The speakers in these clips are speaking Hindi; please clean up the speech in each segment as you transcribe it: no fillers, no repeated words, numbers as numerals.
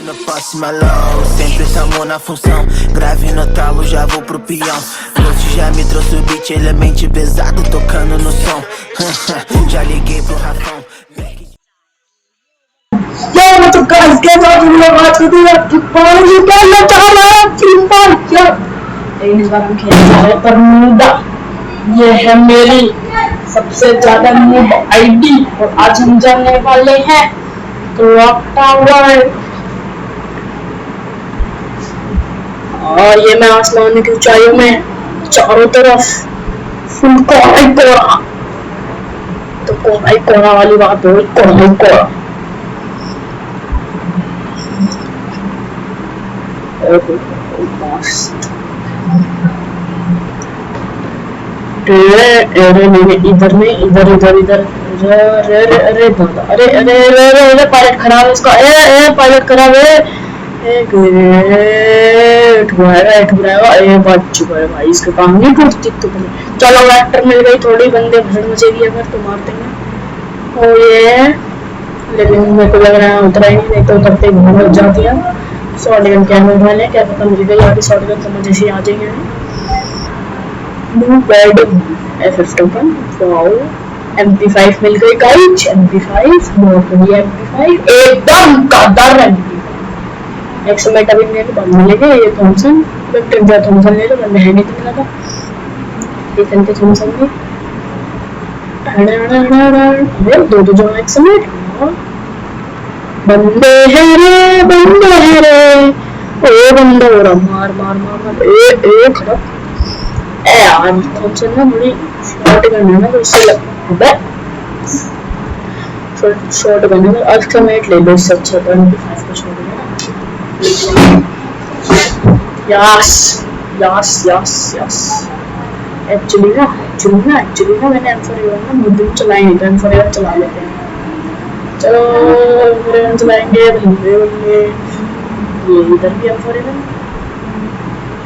No próximo alô, sempre somos na função. Grave no talo, já vou pro peão. Ghost já me trouxe o beat, elemente pesado tocando no som. Já liguei pro Rafão. तो गाइस के साथ हम लोग आज के दिन आपकी पानी करना चाह रहे हैं टीम पर क्या लेकिन इस बार हम खेलने जा रहे हैं बरमूडा। ये है मेरी सबसे ज्यादा नूब आईडी और आज हम जाने वाले हैं क्लॉक टावर। और ये मैं आसमान की ऊंचाइयों में चारों तरफ फुल कोहरा ही कोहरा, तो कोहरा ही कोहरा वाली बात हो, कोहरा ही कोहरा। अरे नहीं इधर नहीं, इधर इधर इधर। अरे अरे अरे दादा, अरे अरे अरे अरे अरे पायलट खराब है इसका। ए पायलट खराब है। एक मिनट घुराएगा। ये बात चुप है भाई, इसके काम नहीं टूटती तो। चलो वेक्टर मिल गई, थोड़ी बंदे भसड़ मचेगी अगर तो मार देंगे। ओ ये लेकिन मेरे को लग रहा है उतरा ही नहीं तो उतरते घूम लग जाती है। शॉटगन क्या मिल रहा है, क्या पता मिल गई आगे शॉटगन तो मुझे से आ जाएंगे। New bad F51 wow, MP5 मिल गई गाइस। MP5 बहुत बढ़िया, MP5 एकदम कदर MP5। एक समय कभी मेरे को मिलेगा ये थॉमसन, विक्टर जो थॉमसन ले लो, मैंने है नहीं तो मिला था इतने के थॉमसन में। अरे दो जो एक समय बंदे हैं रे, बंदे हैं रे। ओ बंदा हो रहा, मार मार मार मार। ए खड़ा ए यार थॉमसन ना बड़ी शॉट गन है ना, तो उससे अबे शॉट गन है, अल्टीमेट ले लो इससे अच्छा तो MP5 का shot gun. Yes yes yes yes. Actually ना मैंने M4A1 ना मुद्दे चलाई नहीं, तो M4A1 चला लेते हैं। चलो M4A1 चलाएंगे बंदे ये इधर भी M4A1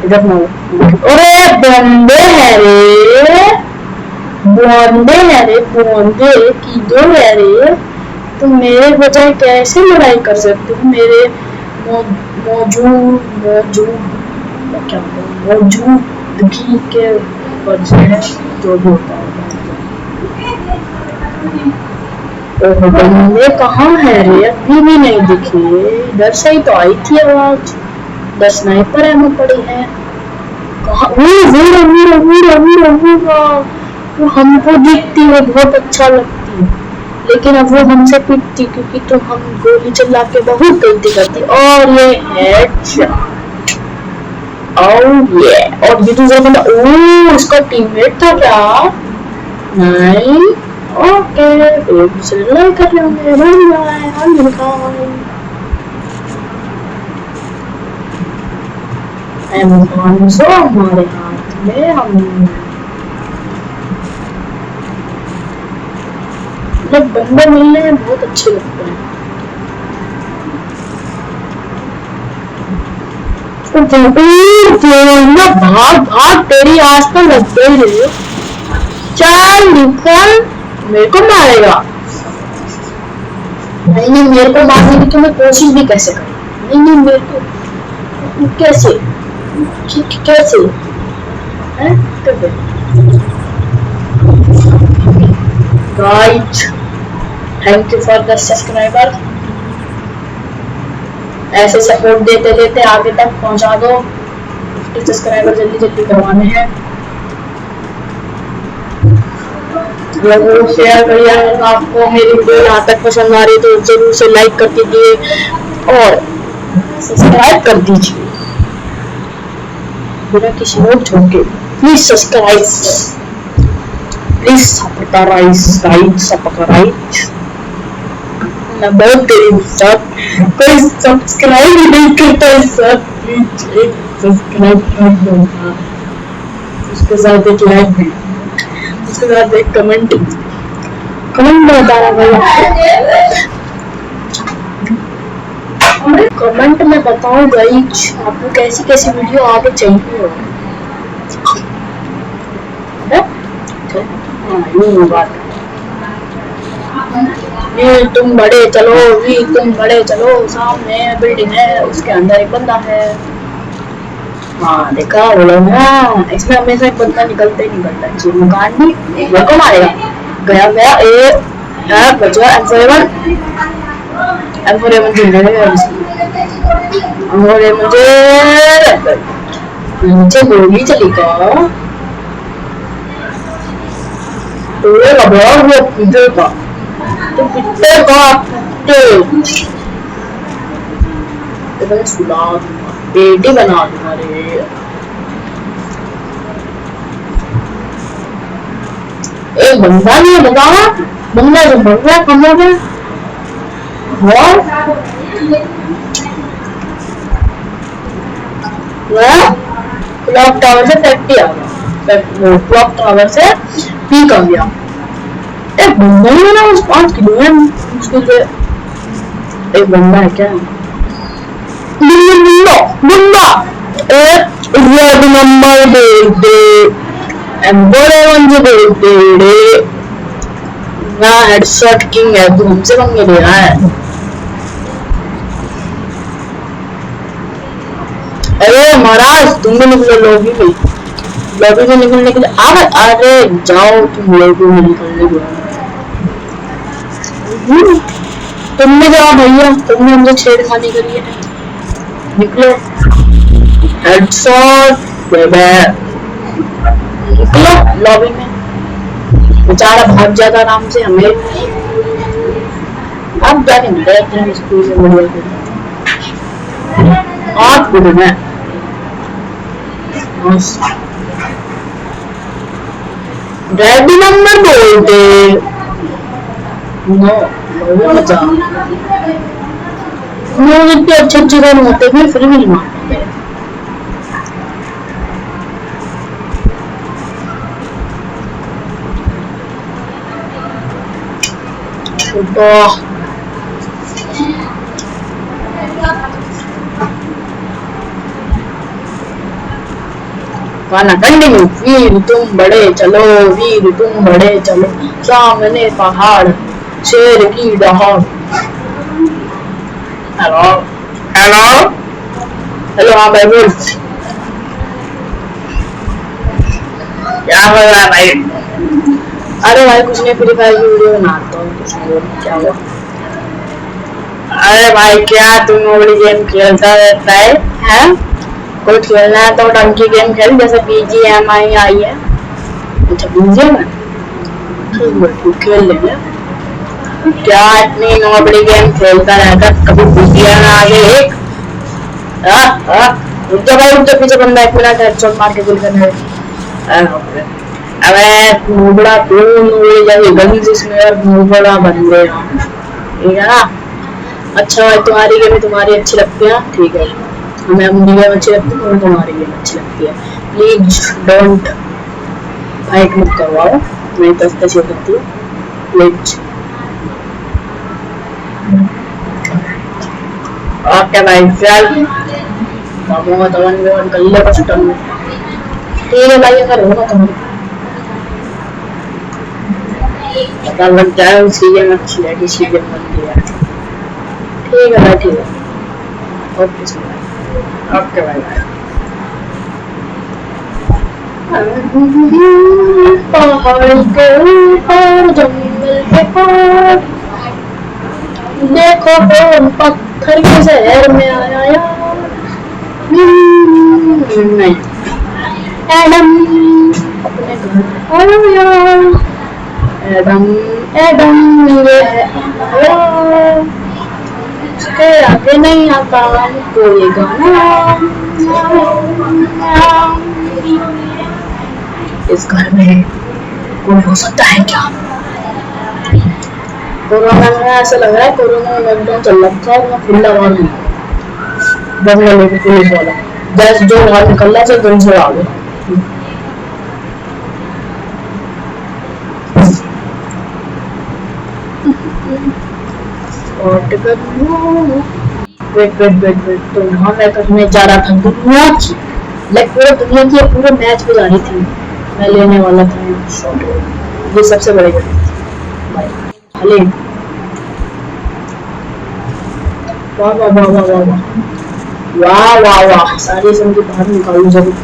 इधर ना। अरे बंदे हैं रे, बंदे किधर है रे? तुम मेरे बजाय कैसे लड़ाई कर सकते हो? मेरे मौजूदगी के वजह जो भी होता है। ओह बंदे कहाँ है रे? अभी भी नहीं दिखे। इधर से ही तो आई थी आवाज। 10 स्नाइपर एमो पड़ी है। कहाँ? वो हमको दिखती है, बहुत अच्छा लगती है, लेकिन अब वो हमसे पिटती क्योंकि तो हम गोली चला के बहुत गलती करती। और ये हेडशॉट। ओह ये और ये दूसरा बंदा, ओह इसका टीममेट था क्या? नहीं ओके, एक दूसरे लड़ाई कर रहे होंगे। हमारे हाथ में हम बंदे मिलने में बहुत अच्छे लगते हैं। भाग भाग, तेरी आज तो लगते ही रही। चल निकल, मेरे को मारेगा। नहीं मेरे को मारने की तुम्हें कोशिश भी कैसे करी? नहीं मेरे को कैसे guys thank you for the subscriber. ऐसे सपोर्ट देते देते आगे तक पहुंचा दो। 50 सब्सक्राइबर जल्दी करवाने हैं। लोगों शेयर करिए, अगर आपको मेरी वीडियो यहाँ तक पसंद आ रही है तो जरूर से लाइक कर दीजिए और सब्सक्राइब कर दीजिए बिना किसी और झोंके। Please subscribe, please subscribe. मैं बहुत तेरी सब कोई सब्सक्राइब ही नहीं करता है सर। प्लीज एक सब्सक्राइब कर दो, उसके साथ एक लाइक भी, उसके साथ एक कमेंट में बताना भाई। कमेंट में बताओ गाइस आपको कैसी कैसी वीडियो आगे चाहिए हो। ये बात वीर तुम बड़े चलो, वीर तुम बड़े चलो, सामने बिल्डिंग है उसके अंदर एक बंदा है। हाँ देखा, बोलो ना, इसमें हमेशा एक बंदा निकलता ही निकलता है। जी मकान भी मेरे को मारेगा। गया गया ए बचा M4A1 M4A1 जिंदा है M4A1 मुझे नीचे गोली चली का तो ये लगा वो पीछे का तो पिट्टे का पिट्टे तो मैं सुला दूंगा, पेटी बना दूंगा रे। एक बंदा नहीं बता, बंदा जो बढ़ रहा कम हो गया क्लॉक टावर से फैक्ट्री आ गया, क्लॉक टावर से पीक आ गया। एक बंदा ही है ना, उस 5 किलो है मुश्किल से। एक बंदा है क्या? बंदा रेड नंबर बोलते M4A1 जो बोलते ना, हेडशॉट किंग है तू, हमसे पंगे ले रहा है। अरे महाराज तुम भी निकलो लॉबी में, लॉबी में निकलने के लिए अरे जाओ तुम लॉबी में निकलने के लिए। तुमने जाओ भैया, तुमने हमसे छेड़खानी करी है, निकलो। हेडशॉट बेबे, निकलो लॉबी में। बेचारा भाग जाता आराम से, हमें अब जाके मिलता है स्कूल से बढ़िया आप गुड में डैडी नंबर बोलते नो इतने अच्छे अच्छे गन होते फिर भी नहीं मारते। गाना कंटिन्यू। वीर तुम बड़े चलो, वीर तुम बड़े चलो, सामने पहाड़ शेर की दहाड़। हेलो हेलो हेलो, हाँ भाई बोल, क्या हो रहा है भाई? अरे भाई कुछ नहीं, फ्री फायर की वीडियो बनाता हूँ, कुछ नहीं। क्या हुआ? अरे भाई क्या तुम मोबाइल गेम खेलता रहता है हैं? कोई खेलना है तो डंकी गेम खेल, जैसे BGMI आई है। अच्छा BGM है, ठीक खेल लेंगे। क्या इतनी नोबड़ी गेम खेलता रहता, कभी BGM आ गए एक रुक जा भाई, रुक जा, पीछे बंदा, 1 मिनट हेडशॉट मार के किल करना है। अबे नोबड़ा तू, जैसे गन्स इसमें यार नोबड़ा बन गया, ठीक है ना? अच्छा भाई तुम्हारी गेम तुम्हारी अच्छी लगती है, ठीक है, हमें अपनी गेम अच्छी लगती है, तुम्हारी गेम अच्छी लगती है। प्लीज डोंट फाइट मत करवाओ, मैं तो अच्छी लगती है प्लीज। ओके भाई चल बाबूगा तो 1v1 कर ले कस्टम में, ठीक है भाई। अगर होगा तो पता लग जाए उसकी गेम अच्छी है, किसी गेम बनती है, ठीक है भाई, ठीक है। ओके भाई पहाड़ के ऊपर जंगल के पार, देखो कौन पत्थर के शहर में आया यार। नहीं एडम अपने घर आया यार, एडम एडम ये है, उसके आगे नहीं आता कोई गाना। इस घर में कोई हो सकता है क्या? कोरोना में ऐसा लग रहा है, कोरोना में लॉकडाउन चल रहा था, मैं खुला मार दी बंगला लेके पुलिस वाला, बस जो बाहर निकल रहा है से आ गया। वेट तो वहाँ मैं करने जा रहा था दुनिया की, लाइक पूरा दुनिया की पूरे मैच पे जा रही थी, मैं लेने वाला था शॉट, ये सबसे बड़ी गलती भाई। वाह वाह वाह वाह वाह वाह वाह वाह सारी समझी बाहर निकालू जरूर।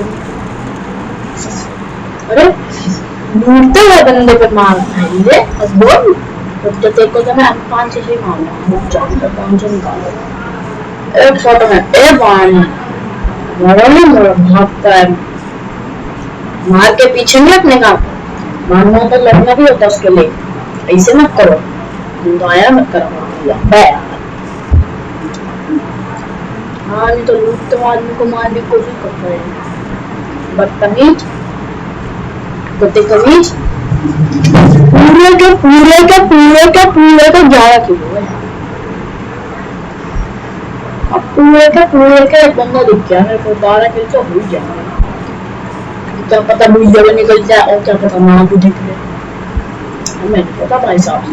अरे लूटते हुए बंदे पे मार ये अब बोल तो तेरे को तो मैं 500 ही मारूंगा। 500 निकालो एक फोटो में ए वन मरो नहीं मरो भागता है मार के पीछे नहीं अपने का मारना तो लड़ना भी होता उसके लिए ऐसे मत करो दया मत करो यार। हाँ नहीं तो लूट तो आदमी को मारने की कोशिश करता है बदतमीज कुत्ते कमीज। पूरे के 11 किलो है। अब पूरे के एक बंदा दिख गया मेरे को 12 किलो तो हो जाएगा। क्या पता भूल जगह निकल जाए और क्या पता माँ को दिख ले हमें नहीं पता भाई साहब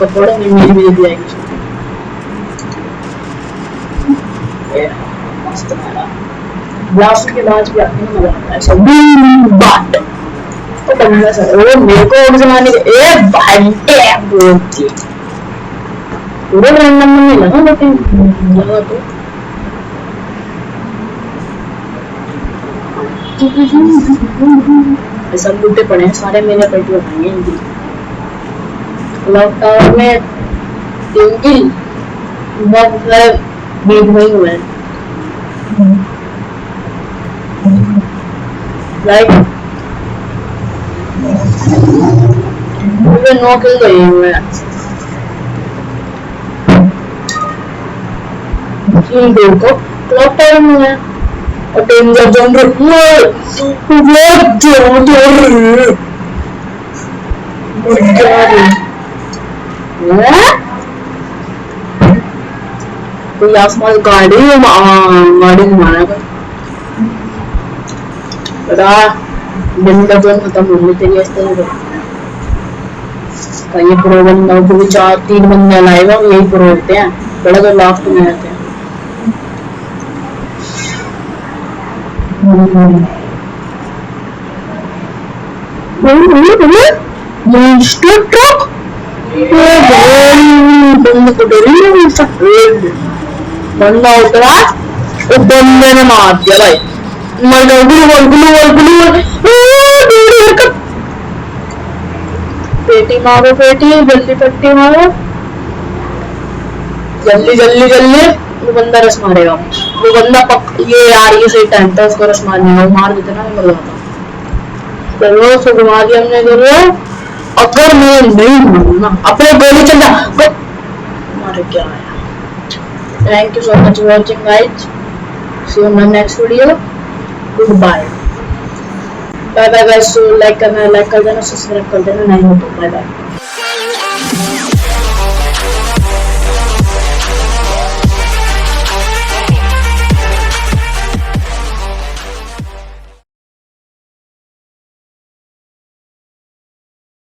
कपड़ों में मेरी भी दिख जाएगी। मस्त मारा ब्लास्ट के बाद भी अपने मजा आता है ऐसा बाट तो बंदा सर वो मेरे को और जमाने के ए भाईटे बोलती पूरे रैंडम में नहीं लगा लेकिन लगा तो ऐसा लूटे पड़े हैं सारे मेरे पेट में भाई इनकी लॉकडाउन में 3 किल बहुत बीट नहीं हुए लाइक मुझे 9 किल गए हुए देखो क्लॉक टाइम में है और डेंजर जोन कोई आसपास गाड़ी घुमाना पता डेंजर जोन खत्म हो गई तेरी ऐसे ये प्रो बंदा जो 4-3 बंदे लाएगा यही प्रो होते हैं बड़ा तो लास्ट में रहते हैं। monster truck बंदा उतरा वो बंदे ने मार दिया भाई पेटी मारो पेटी जल्दी पट्टी मारो जल्दी जल्दी जल्दी वो बंदा रस मारेगा वो बंदा ये यार ये सही टाइम था उसको रस मारने का मार देते ना मर जाता चलो उसको घुमा दिया हमने जरूर अगर मैं नहीं मारूँ ना अपने गोली चल मारे क्या आया। Thank you so much for watching guys see you in my next video goodbye bye bye guys. Like कर देना सब्सक्राइब कर देना नहीं हो तो बाय बाय।